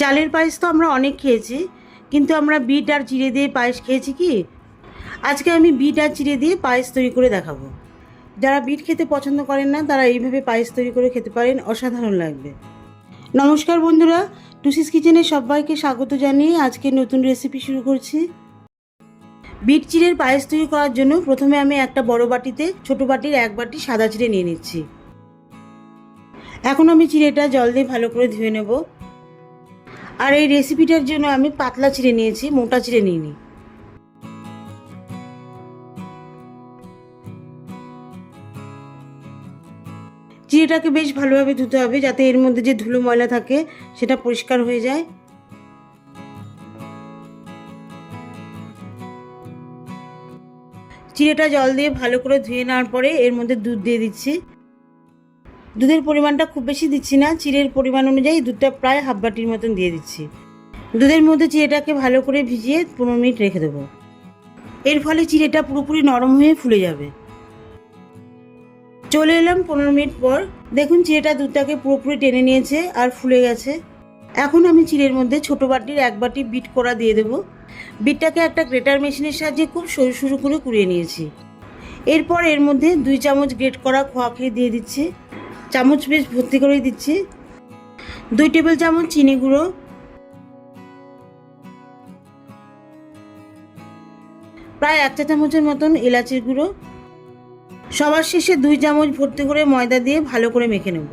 চালের পায়েস তো আমরা অনেক খেয়েছি, কিন্তু আমরা বিট আর চিড়ে দিয়ে পায়েস খেয়েছি কি? আজকে আমি বিট আর চিড়ে দিয়ে পায়েস তৈরি করে দেখাবো। যারা বিট খেতে পছন্দ করেন না তারা এইভাবে পায়েস তৈরি করে খেতে পারেন, অসাধারণ লাগবে। নমস্কার বন্ধুরা, টুসিস কিচেনে সবাইকে স্বাগত জানিয়ে আজকে নতুন রেসিপি শুরু করছি। বিট চিড়ের পায়েস তৈরি করার জন্য প্রথমে আমি একটা বড় বাটিতে ছোট বাটির এক বাটি সাদা চিড়ে নিয়ে নিচ্ছি। এখন আমি চিড়েটা জল দিয়ে ভালো করে ধুয়ে নেব। আর এই রেসিপিটার জন্য আমি পাতলা চিড়ে নিয়েছি, মোটা চিড়ে নিইনি। চিড়েটাকে বেশ ভালোভাবে ধুতে হবে যাতে এর মধ্যে যে ধুলো ময়লা থাকে সেটা পরিষ্কার হয়ে যায়। চিড়েটা জল দিয়ে ভালো করে ধুয়ে নেওয়ার পরে এর মধ্যে দুধ দিয়ে দিচ্ছি। দুধের পরিমাণটা খুব বেশি দিচ্ছি না, চিড়ের পরিমাণ অনুযায়ী দুধটা প্রায় হাফ বাটির মতন দিয়ে দিচ্ছি। দুধের মধ্যে চিড়েটাকে ভালো করে ভিজিয়ে 15 মিনিট রেখে দেবো। এর ফলে চিড়েটা পুরোপুরি নরম হয়ে ফুলে যাবে। চলে এলাম 15 মিনিট পর। দেখুন চিড়েটা দুধটাকে পুরোপুরি টেনে নিয়েছে আর ফুলে গেছে। এখন আমি চিড়ের মধ্যে ছোট বাটির এক বাটি বিট কোড়া দিয়ে দেবো। বিটটাকে একটা গ্রেটার মেশিনের সাহায্যে খুব সরু সরু করে কুড়িয়ে নিয়েছি। এরপর এর মধ্যে 2 চামচ গ্রেট করা খোয়া ক্ষীর দিয়ে দিচ্ছি। চামচ বেশ ভর্তি করেই দিচ্ছি। 2 টেবিল চামচ চিনি গুঁড়ো, প্রায় 1 চা চামচের মতন এলাচের গুঁড়ো। সবার শেষে 2 চামচ ভর্তি করে ময়দা দিয়ে ভালো করে মেখে নেব।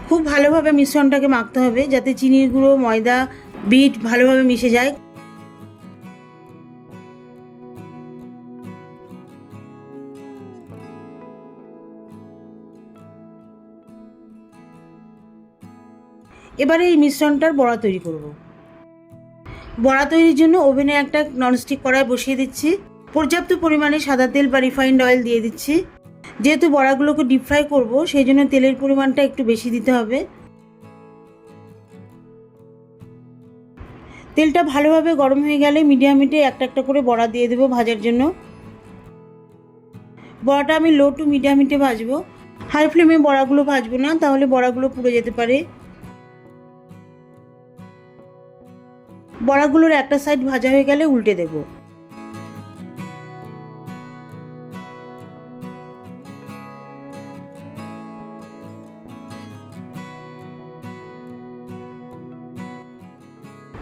খুব ভালোভাবে মিশ্রণটাকে মাখতে হবে যাতে চিনির গুঁড়ো, ময়দা, বিট ভালোভাবে মিশে যায়। এবারে এই মিশ্রণটার বড়া তৈরি করব। বড়া তৈরির জন্য ওভেনে একটা ননস্টিক কড়াই বসিয়ে দিচ্ছি। পর্যাপ্ত পরিমাণে সাদা তেল বা রিফাইন্ড অয়েল দিয়ে দিচ্ছি। যেহেতু বড়াগুলোকে ডিপ ফ্রাই করবো সেই জন্য তেলের পরিমাণটা একটু বেশি দিতে হবে। তেলটা ভালোভাবে গরম হয়ে গেলে মিডিয়াম হিটে একটা একটা করে বড়া দিয়ে দেবো ভাজার জন্য। বড়াটা আমি লো টু মিডিয়াম হিটে ভাজবো। হাই ফ্লেমে বড়াগুলো ভাজবো না, তাহলে বড়াগুলো পুড়ে যেতে পারে। বড়াগুলোর একটা সাইড ভাজা হয়ে গেলে উল্টে দেব।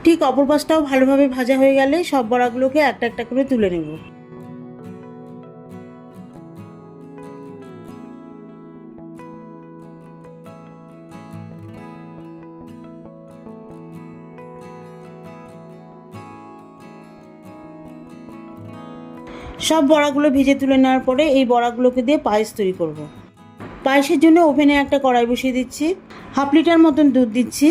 ঠিক অপর পাশটাও ভালোভাবে ভাজা হয়ে গেলে সব বড়াগুলোকে একটা একটা করে তুলে নেব। সব বড়াগুলো ভেজে তুলে নেওয়ার পরে এই বড়াগুলোকে দিয়ে পায়েস তৈরি করব। পায়েসের জন্য ওভেনে একটা কড়াই বসিয়ে দিচ্ছি। হাফ লিটার মতন দুধ দিচ্ছি।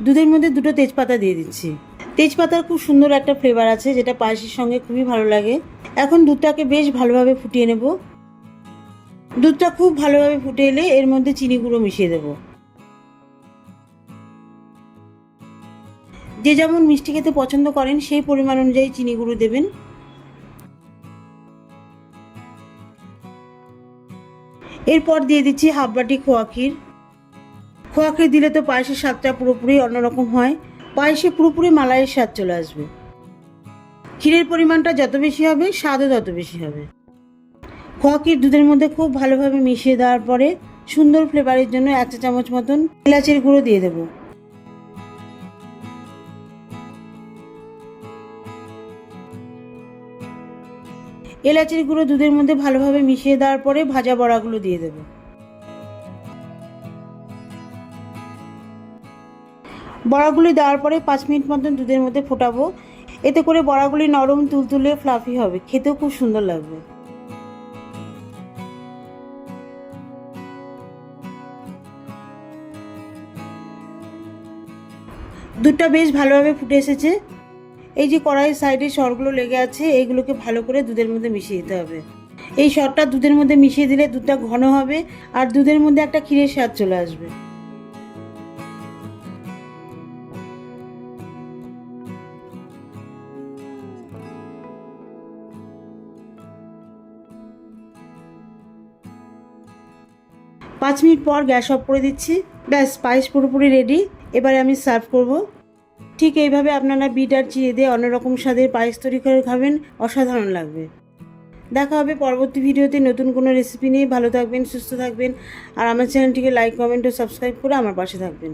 দুধের মধ্যে 2টো তেজপাতা দিয়ে দিচ্ছি। তেজপাতার খুব সুন্দর একটা ফ্লেভার আছে যেটা পায়েসের সঙ্গে খুবই ভালো লাগে। এখন দুধটাকে বেশ ভালোভাবে ফুটিয়ে নেব। দুধটা খুব ভালোভাবে ফুটে এলে এর মধ্যে চিনি গুঁড়ো মিশিয়ে দেব। যে যেমন মিষ্টি খেতে পছন্দ করেন সেই পরিমাণ অনুযায়ী চিনি গুঁড়ো দেবেন। এরপর দিয়ে দিচ্ছি হাফ বাটি খোয়া ক্ষীর। খোয়া ক্ষীর দিলে তো পায়েসের স্বাদটা পুরোপুরি অন্যরকম হয়। পায়েসে পুরোপুরি মালাইয়ের স্বাদ চলে আসবে। ক্ষীরের পরিমাণটা যত বেশি হবে স্বাদও তত বেশি হবে। খোয়া ক্ষীর দুধের মধ্যে খুব ভালোভাবে মিশিয়ে দেওয়ার পরে সুন্দর ফ্লেভারের জন্য 1 চা চামচ মতন এলাচের গুঁড়ো দিয়ে দেব। এলাচের গুঁড়ো দুধের মধ্যে ভালোভাবে মিশিয়ে দেওয়ার পরে ভাজা বড়াগুলো দিয়ে দেব। বড়াগুলি দেওয়ার পরে 5 মিনিট মতন দুধের মধ্যে ফোটাবো। এতে করে বড়াগুলি নরম তুলতুলে ফ্লাফি হবে, খেতেও খুব সুন্দর লাগবে। দুধটা বেশ ভালোভাবে ফুটে এসেছে। এই যে কড়াইয়ের সাইডে সরগুলো লেগে আছে এইগুলোকে ভালো করে দুধের মধ্যে মিশিয়ে দিতে হবে। এই সরটা দুধের মধ্যে মিশিয়ে দিলে দুধটা ঘন হবে আর দুধের মধ্যে একটা ক্ষীরের স্বাদ চলে আসবে। 5 মিনিট পর গ্যাস অফ করে দিচ্ছি। ব্যাস, পায়েস পুরোপুরি রেডি। এবারে আমি সার্ভ করব। ঠিক এইভাবে আপনারা বিট আর চিড়ে দিয়ে অন্যরকম স্বাদের পায়েস তৈরি করে খাবেন, অসাধারণ লাগবে। দেখা হবে পরবর্তী ভিডিওতে নতুন কোনো রেসিপি নিয়ে। ভালো থাকবেন, সুস্থ থাকবেন, আর আমার চ্যানেলটিকে লাইক, কমেন্ট ও সাবস্ক্রাইব করে আমার পাশে থাকবেন।